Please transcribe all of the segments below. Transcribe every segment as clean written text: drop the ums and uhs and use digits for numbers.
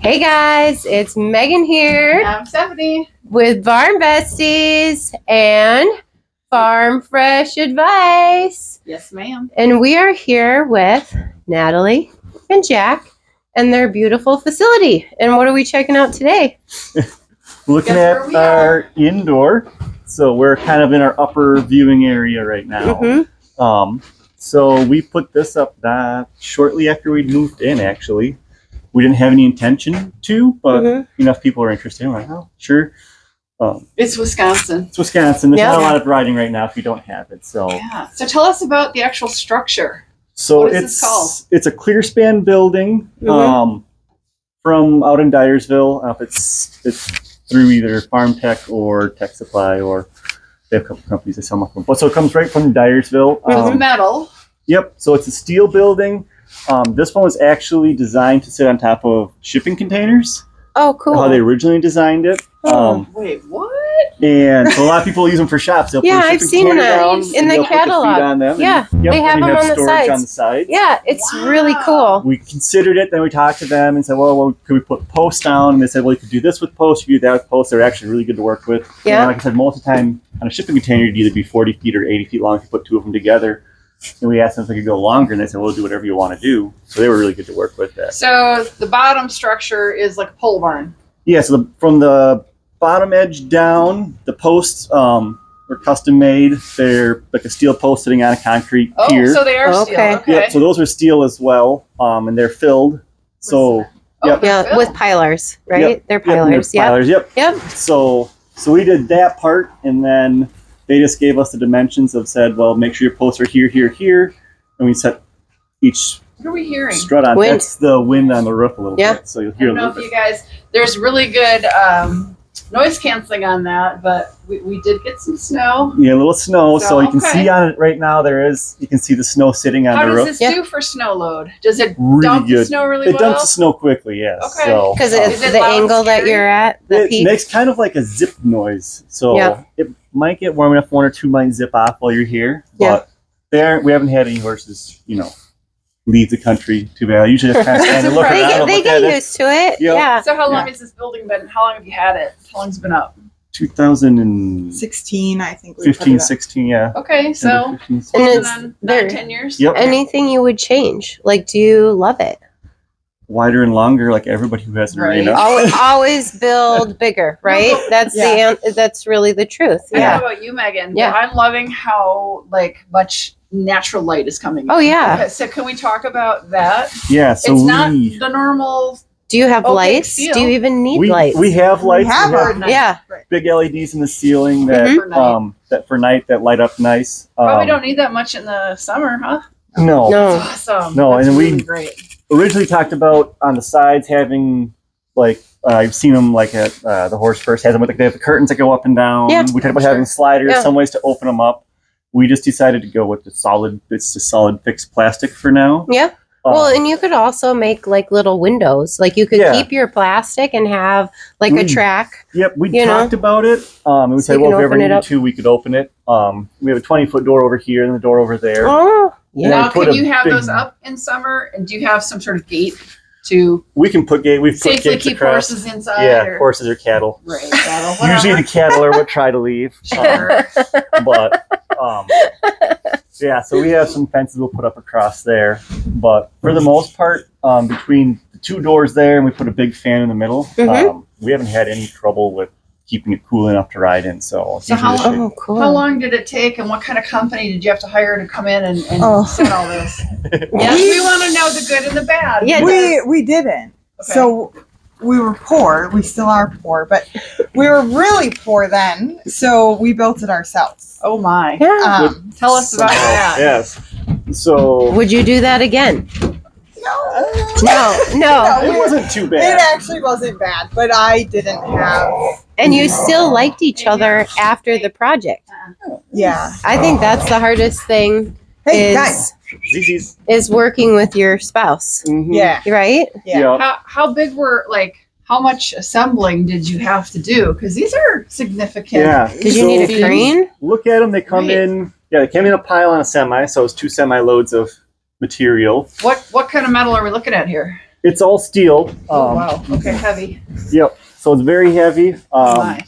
Hey guys, it's Megan here I'm Stephanie with Barn Besties and Farm Fresh Advice. Yes, ma'am. And we are here with Natalie and Jack and their beautiful facility. And what are we checking out today? Looking at our indoor. So we're kind of in our upper viewing area right now. So we put this up shortly after we moved in, actually. We didn't have any intention to, but enough people are interested. We're like, oh, sure. It's Wisconsin. It's Wisconsin. There's not a lot of riding right now if you don't have it. So yeah. So tell us about the actual structure. So what is this called? It's a clear span building from out in Dyersville. It's through either Farm Tech or Tech Supply, or they have a couple companies that sell them. But so it comes right from Dyersville. It's metal. Yep. So it's a steel building. This one was actually designed to sit on top of shipping containers. Oh, cool. How they originally designed it. Wait, what? And so a lot of people use them for shops. They'll put a I've shipping seen container that down, in the they'll put catalog. feet on them, Yeah, and, they have and them you on the storage sides. on the sides. Yeah, it's really cool. We considered it, then we talked to them and said, well, could we put posts down? And they said, well, you could do this with posts, you could do that with posts. They're actually really good to work with. Yeah. And like I said, most of the time on a shipping container, you'd either be 40 feet or 80 feet long if you put two of them together. And we asked them if they could go longer, and they said, well, do whatever you want to do. So they were really good to work with that. So the bottom structure is like a pole barn. Yeah, so from the bottom edge down, the posts were custom made. They're like a steel post sitting on a concrete pier. Oh, so they are steel. Okay. Yep, so those are steel as well, and they're filled. So with pilars, right? Yep. They're pilars. Pilars, yep. So we did that part, and then they just gave us the dimensions of said, well, make sure your posts are here, here, here, and we set each what are we hearing? strut on. Wind. That's the wind on the roof a little bit. So you'll hear I don't know if you guys, there's really good noise canceling on that, but we did get some snow. Yeah, a little snow. So you can see on it right now, you can see the snow sitting on the roof. How does this do for snow load? Does it really dump good. the snow really well? It dumps the snow quickly, yes. Okay. Because it's the angle that you're at, the peak. It makes kind of like a zip noise. So it might get warm enough, one or two might zip off while you're here. But we haven't had any horses, leave the country too bad. I usually just kind of stand and look around. They get used to it. Yep. Yeah. So how long has this building been? How long have you had it? How long's it been up? 2016, I think. 15, 16, yeah. Okay, so 15, and it's 10 years. Yep. Anything you would change? Like, do you love it? Wider and longer, like everybody who has an arena. Always build bigger, right? That's really the truth. I don't know about you, Megan. Yeah. But I'm loving how much natural light is coming in. Oh yeah. Okay, so can we talk about that? Yeah. So it's not the normal. Do you have lights? Steel. Do you even need lights? We have lights. We have big LEDs in the ceiling that for night that light up nice. Probably don't need that much in the summer, huh? No. That's awesome. No, That's and really we great. Originally talked about on the sides having I've seen them at the Horse First has them with they have the curtains that go up and down. Yeah. We talked about having sliders, some ways to open them up. We just decided to go with the solid. It's just solid fixed plastic for now. Yeah. Well, and you could also make little windows. Like you could keep your plastic and have a track. Yep, we talked about it. And we said, well, if we ever needed to, we could open it. We have a 20-foot door over here and the door over there. Oh, yeah. Now, can you have those up in summer? And do you have some sort of gate to? We can put gate. We've safely put keep across. Horses inside. Yeah, horses or cattle. Right, cattle. Usually the cattle are what try to leave. Sure. Yeah, so we have some fences we'll put up across there. But for the most part, between the two doors there and we put a big fan in the middle, we haven't had any trouble with keeping it cool enough to ride in. So cool. How long did it take and what kind of company did you have to hire to come in and set all this? Yes, we want to know the good and the bad. Yeah, we didn't. Okay. So we were poor. We still are poor, but we were really poor then. So we built it ourselves. Oh my. Yeah. Tell us about that. Yes. So would you do that again? No. It wasn't too bad. It actually wasn't bad, but I didn't have. And you still liked each other after the project. Yeah. I think that's the hardest thing. Hey, guys. Is working with your spouse. Mm-hmm. Yeah. Right? Yeah. How big were how much assembling did you have to do? Because these are significant. Yeah. Did you need a crane? Look at them. They come in. Yeah, they came in a pile on a semi, so it's 2 semi loads of material. What kind of metal are we looking at here? It's all steel. Oh, wow. Okay, heavy. Yep. So it's very heavy. My.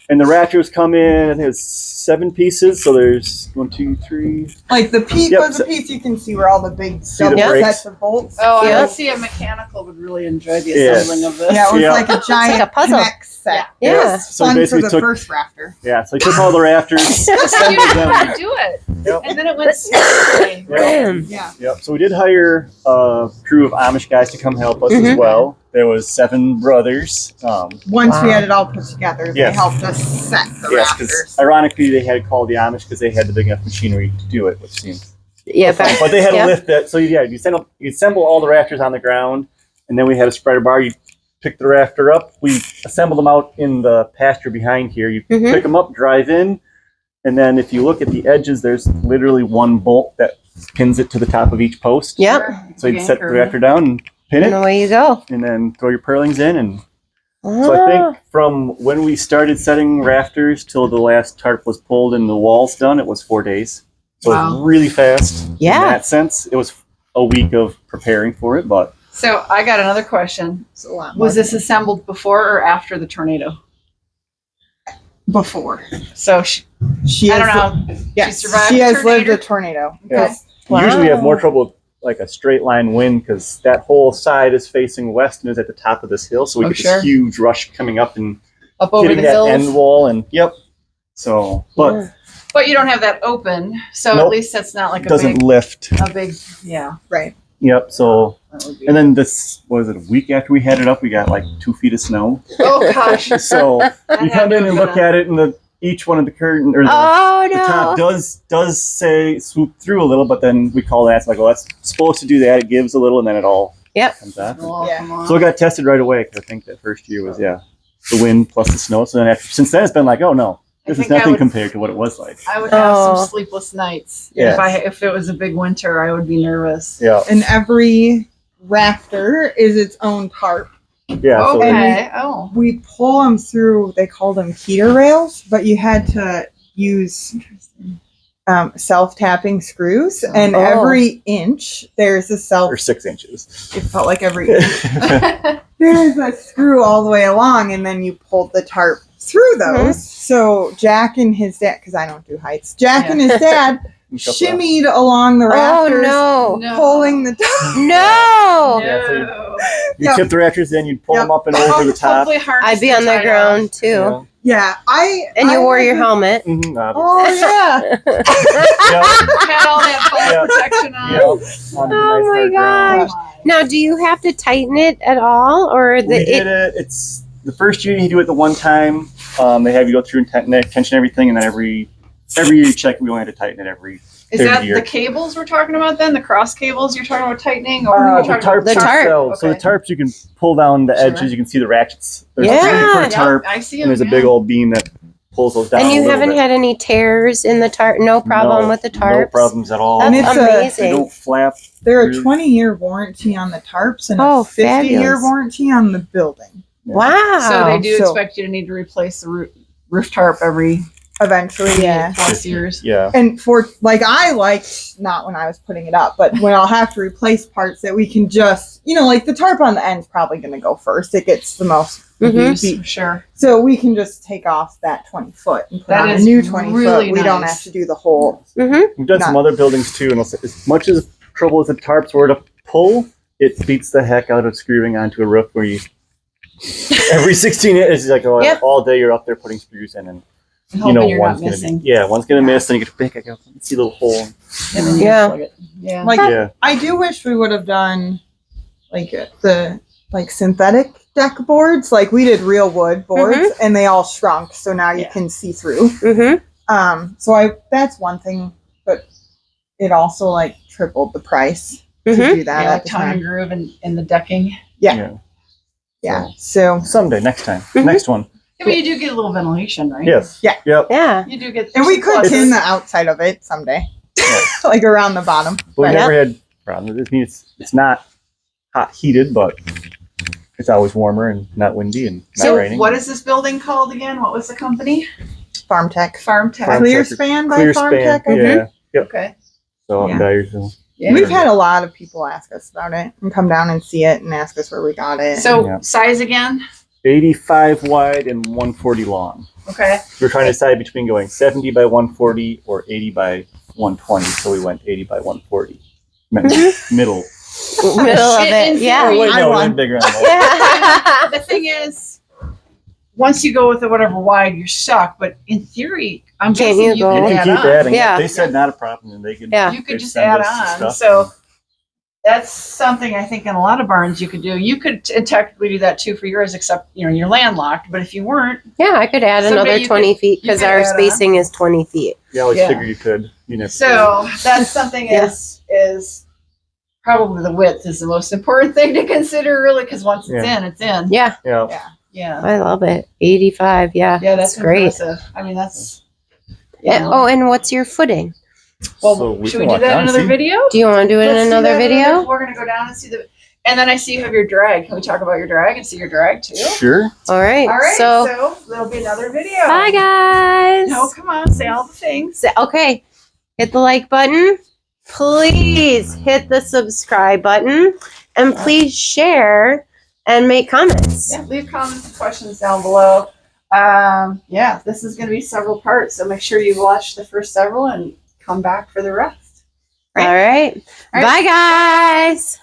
And the rafters come in. It's 7 pieces. So there's 1, 2, 3. Like the piece Yep, was a piece you can see where all the big the double brakes? sets of bolts. Oh, I Yeah. would see a mechanical would really enjoy the Yes. assembling of this. Yeah, it was Yeah. like a giant like a puzzle. connect set. Yeah. It was So we fun for basically the took- first rafter. Yeah. So I took all the rafters, You assembled didn't them. have to do it. Yep. And then it went smoothly. Yep. Yeah. Yep. So we did hire a crew of Amish guys to come help us as Mhm. well. There was 7 brothers. Once we Wow. had it all put together, they Yes. helped us set the Yes, rafters. because ironically they had called the Amish because they had the big enough machinery to do it, which seems. Yeah, But they had yeah. to lift it. So yeah, you assemble all the rafters on the ground, and then we had a spreader bar. You pick the rafter up. We assemble them out in the pasture behind here. You Mhm. pick them up, drive in, and then if you look at the edges, there's literally one bolt that pins it to the top of each post. Yep. So you set the rafter down and pin And it, away you go. and then throw your purlings in. And so I think from when we started setting rafters till the last tarp was pulled and the walls done, it was 4 days. So Wow. it's really fast. Yeah. In that sense, it was a week of preparing for it, but So I got another question. It's a lot Was more this assembled before or after the tornado? before. So She I has don't know. Yes, She survived she a has lived tornado? a tornado. Yeah. Wow. Usually we have more trouble with like a straight line wind because that whole side is facing west and is at the top of this hill. So we Oh, get sure. this huge rush coming up and Up over hitting the that hills. end wall. And yep. So, but Yeah. But you don't have that open, so Nope. at least that's not like it doesn't a lift. big, yeah. Right. Yep. So, That would be- and then this, was it a week after we had it up, we got like 2 feet of snow. oh gosh, So That you had come to in have and been look at it and each one of the curtain or Oh the top no. does say swoop through a little, but then we call that, it's like, well, that's supposed to do that. It gives a little and then it all Yep. comes off. Oh, Yeah. come on. So it got tested right away because I think that first year was, the wind plus the snow. So then since then it's been like, oh no, I this is think I nothing would- compared to what it was like. I would have Oh. some sleepless nights Yeah. if it was a big winter. I would be nervous. Yeah. And every rafter is its own tarp. Yeah. So Okay. Oh. We pull them through, they call them heater rails, but you had to use self-tapping screws. And Oh. every inch, there's a self, or 6 inches. it felt like every inch. There's a screw all the way along, and then you pulled the tarp through those. So Jack and his dad, because I don't do heights, Jack and his dad shimmied along the Oh rafters, no. No. pulling the tarp. No. Yeah, so No. You Yep. tip the rafters in, you'd pull Yep. them up and over the top. Hopefully harness I'd be on the tied ground on. too. Yeah, And you I wore had your to- helmet. Mm-hmm, Oh yeah. yeah, Had all that fall Yeah. protection on. yeah. On the Oh nice my hard ground. gosh. Now, do you have to tighten it at all, or We did it. It's the first year you do it the one time. They have you go through and tension everything, and then every year you check. We only had to tighten it every. Is third that year. the cables we're talking about then? The cross cables you're talking about tightening? Or The are you talking tarps The about tarp. themselves. So the Okay. tarps you can pull down the Sure. edges. You can see the ratchets. There's Yeah. 3 per Yep, tarp, I see and there's a them, big yeah. old beam that pulls those down. and you a little haven't bit. had any tears in the tarp? No problem No, with the tarps? No problems at all. That's And it's They amazing. don't flap. They're a Really? 20-year warranty on the tarps and Oh, a 50-year fabulous. warranty on the building. Wow. So they do So- expect you to need to replace the roof tarp every Eventually, yeah. plus years. Yeah. And for I liked not when I was putting it up, but when I'll have to replace parts that we can just, like the tarp on the end's probably going to go first. It gets the most Mhm. use. For sure. So we can just take off that 20 foot and put That on a is new 20 really foot. We don't nice. have to do the whole. Mm-hmm. We've done some Not- other buildings too, and as much as trouble as the tarps were to pull, it beats the heck out of screwing onto a roof where you every 16 it's like Yeah. all day you're up there putting screws in, and Hoping you're one's not gonna missing. one's gonna miss, and you get to pick up and see a little hole. And then you Yeah. plug it. Yeah. Like Yeah, I do wish we would have done the synthetic deck boards. Like we did real wood boards and they all shrunk, so now you Yeah. can see through. Mm-hmm. So that's one thing, but it also tripled the price to Mhm. do that Yeah, at like the tongue and time. groove in the decking. Yeah. So Someday, next time, Mhm. next one. Yeah, but you do get a little ventilation, right? Yes. Yeah. Yep. Yeah. You do get. and we could pluses. tin the outside of it someday. Yeah. Like around the bottom. But we Yeah. never had problems. I mean, it's not hot heated, but it's always warmer and not windy and not So raining. what is this building called again? What was the company? Farm Tech. Farm Tech. Farm Clear Tech. Span by Clear Farm span? Tech, I think. Yeah. Okay. So Yeah. Dyersville. Yeah. We've had a lot of people ask us about it and come down and see it and ask us where we got it. So Yeah. size again? 85 wide and 140 long. Okay. We're trying to decide between going 70 by 140 or 80 by 120. So we went 80 by 140. Middle. Middle of it. In Yeah. Oh, wait, I no, we won. went bigger on that. The thing is, once you go with the whatever wide, you're stuck. But in theory, I'm Can't guessing you you go? can You can add keep on. adding. Yeah. They said not a problem, and they could. Yeah. You they could just send add us the on. stuff. So that's something I think in a lot of barns you could do. You could technically do that too for yours, except you're landlocked. But if you weren't, Yeah, I could add Someday another you 20 feet you because could our add on. spacing is 20 feet. Yeah, I always Yeah. figure you could. so that's something Yeah. is probably the width is the most important thing to consider, really, because once it's Yeah. in, it's in. Yeah, Yeah. Yeah. I love it. 85. Yeah, Yeah, that's great. impressive. I mean, that's. And, and what's your footing? Well, So we should can we do walk that down in and another see. video? Do you want to do it Let's in do another that video? We're gonna go down and see and then I see you have your drag. Can we talk about your drag and see your drag too? Sure. All right. All right. So, So there'll be another video. bye, guys. No, come on, say all the things. Okay. Hit the like button. Please hit the subscribe button. And please share and make comments. Yeah, leave comments and questions down below. Yeah, this is going to be several parts, so make sure you watch the first several and come back for the rest. All right. All right. Bye, guys.